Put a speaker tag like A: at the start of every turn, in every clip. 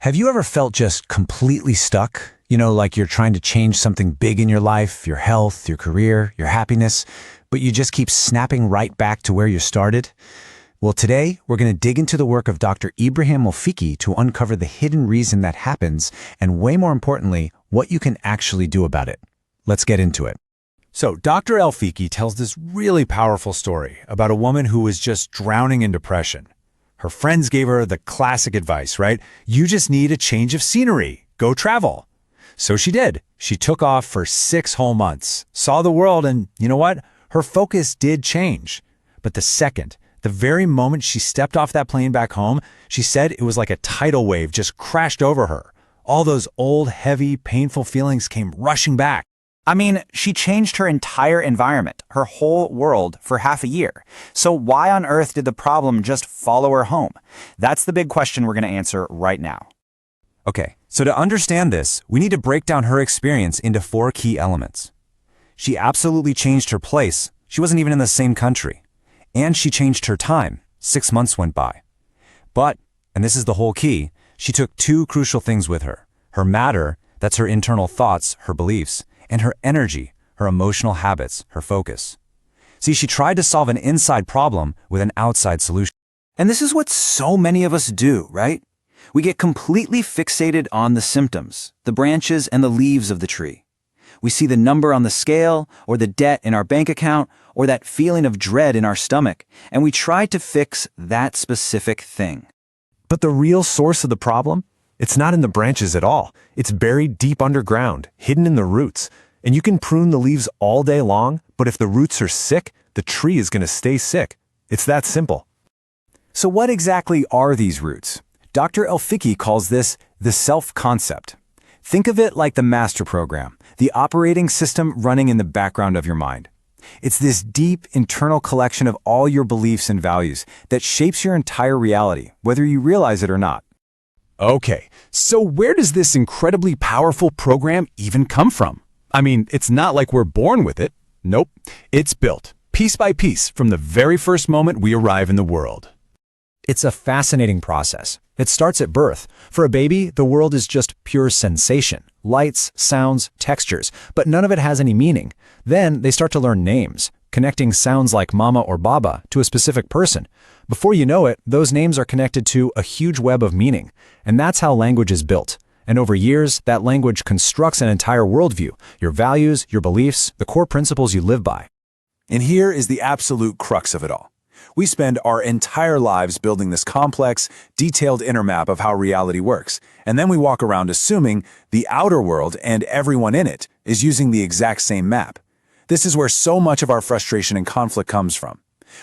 A: Have you ever felt just completely stuck? Like you're trying to change something big in your life, your health, your career, your happiness, but you just keep snapping right back to where you started? Well, today we're going to dig into the work of Dr. Ibrahim El-Fiky to uncover the hidden reason that happens, and way more importantly, what you can actually do about it. Let's get into it. So, Dr. El-Fiky tells this really powerful story about a woman who was just drowning in depression. Her friends gave her the classic advice, right? You just need a change of scenery. Go travel. So she did. She took off for 6 whole months, saw the world, and you know what? Her focus did change. But the very moment she stepped off that plane back home, she said it was like a tidal wave just crashed over her. All those old, heavy, painful feelings came rushing back.
B: I mean, she changed her entire environment, her whole world, for half a year. So why on earth did the problem just follow her home? That's the big question we're going to answer right now.
A: Okay, so to understand this, we need to break down her experience into 4 key elements. She absolutely changed her place. She wasn't even in the same country. And she changed her time. 6 months went by. But, and this is the whole key, she took 2 crucial things with her. Her matter, that's her internal thoughts, her beliefs, and her energy, her emotional habits, her focus. See, she tried to solve an inside problem with an outside solution.
B: And this is what so many of us do, right? We get completely fixated on the symptoms, the branches and the leaves of the tree. We see the number on the scale, or the debt in our bank account, or that feeling of dread in our stomach, and we try to fix that specific thing.
A: But the real source of the problem? It's not in the branches at all. It's buried deep underground, hidden in the roots. And you can prune the leaves all day long, but if the roots are sick, the tree is going to stay sick. It's that simple. So what exactly are these roots? Dr. El-Fiky calls this the self-concept. Think of it like the master program, the operating system running in the background of your mind. It's this deep internal collection of all your beliefs and values that shapes your entire reality, whether you realize it or not. Okay, so where does this incredibly powerful program even come from? I mean, it's not like we're born with it. Nope, it's built, piece by piece, from the very first moment we arrive in the world. It's a fascinating process. It starts at birth. For a baby, the world is just pure sensation. Lights, sounds, textures, but none of it has any meaning. Then they start to learn names, connecting sounds like mama or baba to a specific person. Before you know it, those names are connected to a huge web of meaning. And that's how language is built. And over years, that language constructs an entire worldview, your values, your beliefs, the core principles you live by. And here is the absolute crux of it all. We spend our entire lives building this complex, detailed inner map of how reality works, and then we walk around assuming the outer world and everyone in it is using the exact same map. This is where so much of our frustration and conflict comes from,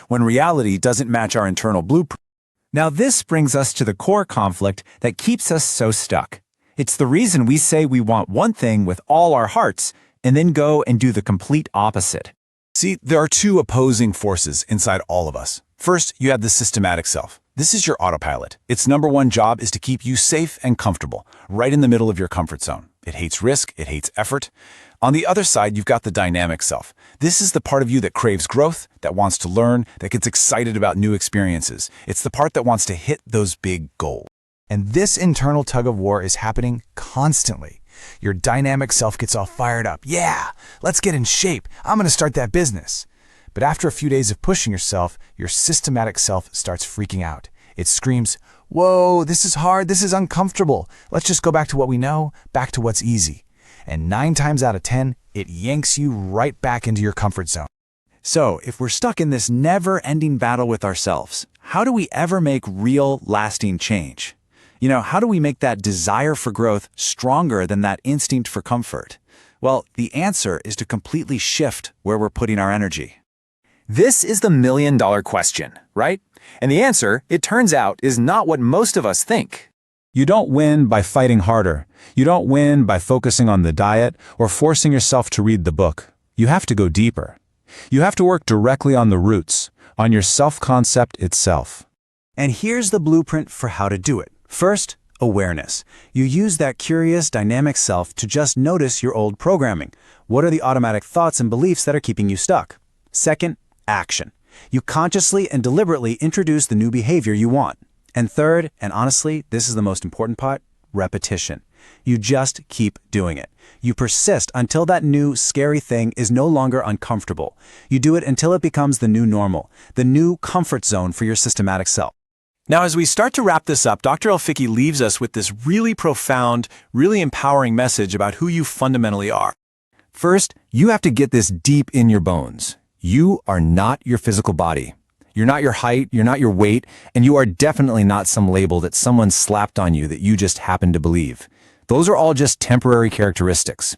A: when reality doesn't match our internal blueprint. Now this brings us to the core conflict that keeps us so stuck. It's the reason we say we want one thing with all our hearts and then go and do the complete opposite. See, there are 2 opposing forces inside all of us. First, you have the systematic self. This is your autopilot. Its number one job is to keep you safe and comfortable, right in the middle of your comfort zone. It hates risk, it hates effort. On the other side, you've got the dynamic self. This is the part of you that craves growth, that wants to learn, that gets excited about new experiences. It's the part that wants to hit those big goals. And this internal tug of war is happening constantly. Your dynamic self gets all fired up. Yeah, let's get in shape. I'm going to start that business. But after a few days of pushing yourself, your systematic self starts freaking out. It screams, whoa, this is hard, this is uncomfortable. Let's just go back to what we know, back to what's easy. And 9 times out of 10, it yanks you right back into your comfort zone. So, if we're stuck in this never-ending battle with ourselves, how do we ever make real, lasting change? How do we make that desire for growth stronger than that instinct for comfort? Well, the answer is to completely shift where we're putting our energy. This is the million-dollar question, right? And the answer, it turns out, is not what most of us think. You don't win by fighting harder. You don't win by focusing on the diet or forcing yourself to read the book. You have to go deeper. You have to work directly on the roots, on your self-concept itself. And here's the blueprint for how to do it. First, awareness. You use that curious, dynamic self to just notice your old programming. What are the automatic thoughts and beliefs that are keeping you stuck? Second, action. You consciously and deliberately introduce the new behavior you want. And third, and honestly, this is the most important part,
B: repetition. You just keep doing it. You persist until that new, scary thing is no longer uncomfortable. You do it until it becomes the new normal, the new comfort zone for your systematic self. Now, as we start to wrap this up, Dr. El-Fiky leaves us with this really profound, really empowering message about who you fundamentally are. First, you have to get this deep in your bones. You are not your physical body. You're not your height, you're not your weight, and you are definitely not some label that someone slapped on you that you just happen to believe. Those are all just temporary characteristics.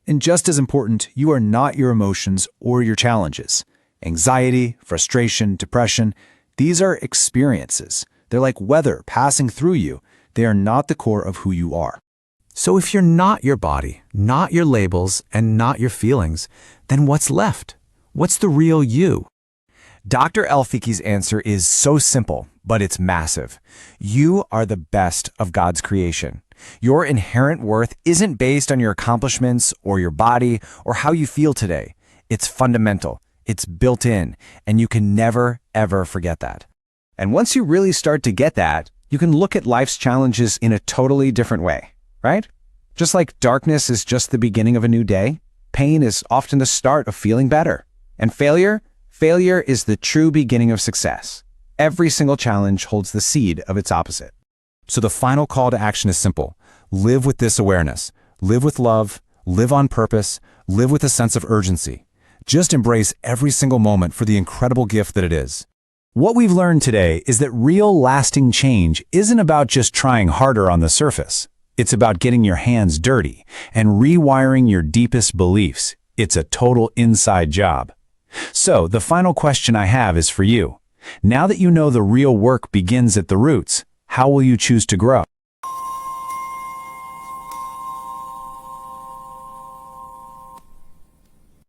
B: And just as important, you are not your emotions or your challenges. Anxiety, frustration, depression, these are experiences. They're like weather passing through you. They are not the core of who you are. So if you're not your body, not your labels, and not your feelings, then what's left? What's the real you? Dr. El-Fiky's answer is so simple, but it's massive. You are the best of God's creation. Your inherent worth isn't based on your accomplishments or your body or how you feel today. It's fundamental. It's built in, and you can never, ever forget that. And once you really start to get that, you can look at life's challenges in a totally different way, right? Just like darkness is just the beginning of a new day, pain is often the start of feeling better. And failure is the true beginning of success. Every single challenge holds the seed of its opposite. So the final call to action is simple. Live with this awareness. Live with love. Live on purpose. Live with a sense of urgency. Just embrace every single moment for the incredible gift that it is. What we've learned today is that real lasting change isn't about just trying harder on the surface. It's about getting your hands dirty and rewiring your deepest beliefs. It's a total inside job. So the final question I have is for you. Now that you know the real work begins at the roots, how will you choose to grow?